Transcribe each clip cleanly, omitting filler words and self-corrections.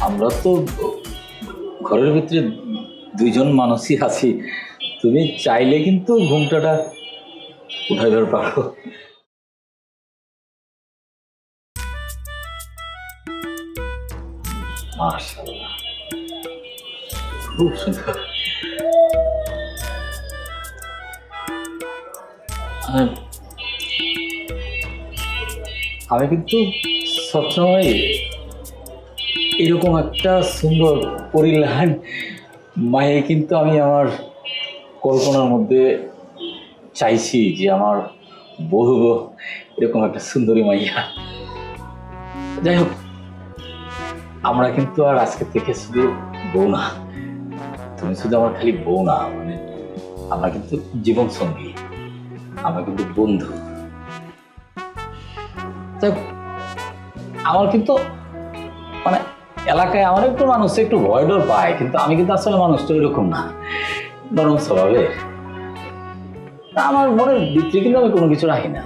আমরা তো ঘরের ভিতরে দুইজন মানুষই আছি, তুমি চাইলে কিন্তু ঘুমটাটা উঠাইবার পারো। মাশাআল্লাহ, খুব সুন্দর। আমি কিন্তু সবসময় এরকম একটা সুন্দর পরিলান মায়ে কিন্তু আমি আমার কল্পনার মধ্যে চাইছি যে আমার বউ এরকম একটা সুন্দরী মাইয়া। যাই হোক, আমরা কিন্তু আর আজকে থেকে শুধু বউ না, তুমি শুধু আমার খালি বউ না, মানে আমরা কিন্তু জীবন সঙ্গী, আমরা কিন্তু বন্ধু। আমার কিন্তু মানে এলাকায় আমার একটু মানুষ একটু ভয় ডর পায়, কিন্তু আমি কিন্তু আসলে মানুষটা এরকম না, নরম স্বভাবের। আমার মনের ভিতরে কিন্তু আমি কোনো কিছু রাখি না,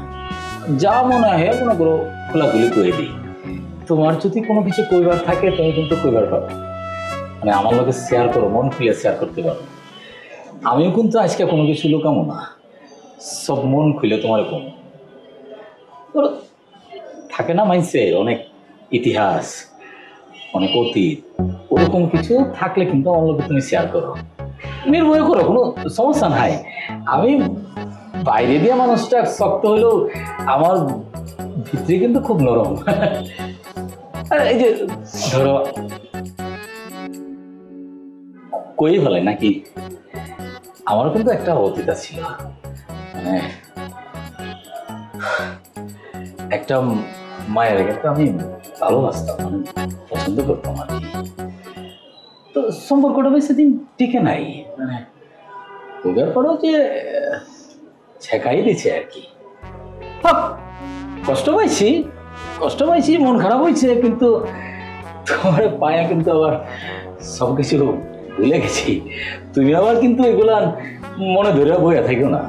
যা মনে হয় মনে করো খোলাখুলি করে দিই। তোমার যদি কোনো কিছু কইবার থাকে তুমি কিন্তু কইবার পারো, মানে আমার লোকে শেয়ার করো, মন খুলে শেয়ার করতে পারো। আমিও কিন্তু আজকে কোনো কিছু লুকামো না, সব মন খুলে তোমার কম। থাকে না মাইন্ডসে অনেক ইতিহাস, অনেক অতীত, ওরকম কিছু থাকলে কিন্তু আমার লোকে তুমি শেয়ার করো, নির্ভয় করো, কোনো সমস্যা নাই। আমি বাইরে দিয়ে মানুষটা শক্ত হলেও আমার ভিতরে কিন্তু খুব নরম। এই যে ধরো কই ফেলে নাকি, আমারও কিন্তু একটা অতীত ছিল, মানে একটা মায়ের কিন্তু আমি ভালোবাসতাম, মানে পছন্দ করতাম আর কি। তো সম্পর্কটা বেশি দিন টিকে নাই, মানে বুঝার পরেও যে ছেঁকাই দিছে আর কি। কষ্ট পাইছি, মন খারাপ হয়েছে, কিন্তু তোমার পায়ে কিন্তু আবার সবকিছু ভুলে গেছি। তুমি আবার কিন্তু এগুলা মনে ধরে বইয়া থাকো না।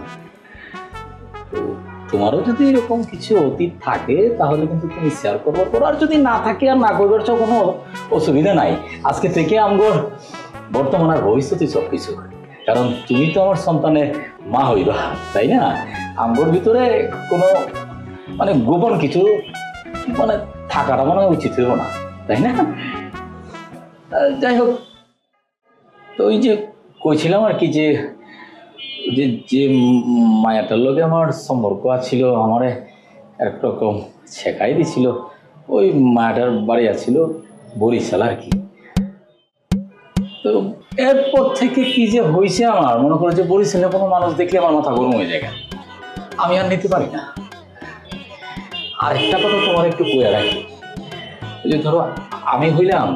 তোমারও যদি এরকম কিছু অতীত থাকে তাহলে কিন্তু তুমি শেয়ার করবার করো, আর যদি না থাকে আর না করবার চাও কোনো অসুবিধা নাই। আজকে থেকে আমগর বর্তমান আর ভবিষ্যতে সবকিছু, কারণ তুমি তো আমার সন্তানের মা হইবা, তাই না? আমগর ভিতরে কোনো মানে গোপন কিছু মানে থাকাটা মনে হয় উচিত হইব না, তাই না? যাই হোক, তো ওই যে কইছিলাম আর কি, যে যে মায়াটার লোকে আমার সম্পর্ক ছিল, আমার একরকম শেখাই দিছিল। ওই মায়াটার বাড়ি আছিল বরিশাল আর কি। তো এরপর থেকে কি যে হয়েছে আমার, মনে করো যে বরিশালে কোনো মানুষ দেখলে আমার মাথা গরম হয়ে যায়, আমি আর নিতে পারি না। আর একটা কথা তোমার একটু কয়ে রাখি, ওই যে ধরো আমি হইলাম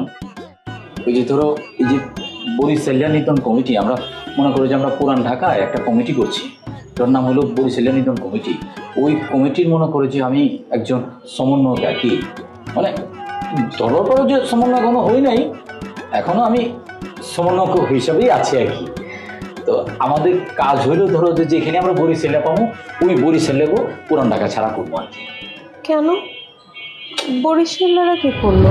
ওই যে ধরো এই যে বরিশালিয়া নিতন কমিটি, আমরা মনে করি যে আমরা পুরান ঢাকায় একটা কমিটি করছি, যার নাম হলো বরিশালিয়া নিতন কমিটি। ওই কমিটির মনে করে যে আমি একজন সমন্বয়ক আর কি, মানে ধরো পরে যে সমন্বয় এখনো হই নাই, এখনো আমি সমন্বয়ক হিসাবেই আছি আর কি। তো আমাদের কাজ হইলো ধরো যে যেখানে আমরা বরিশালিয়া পাবো ওই বরিশালিয়াকে পুরান ঢাকা ছাড়া করবো আর কি। কেন বরিশালেরা কি করলো?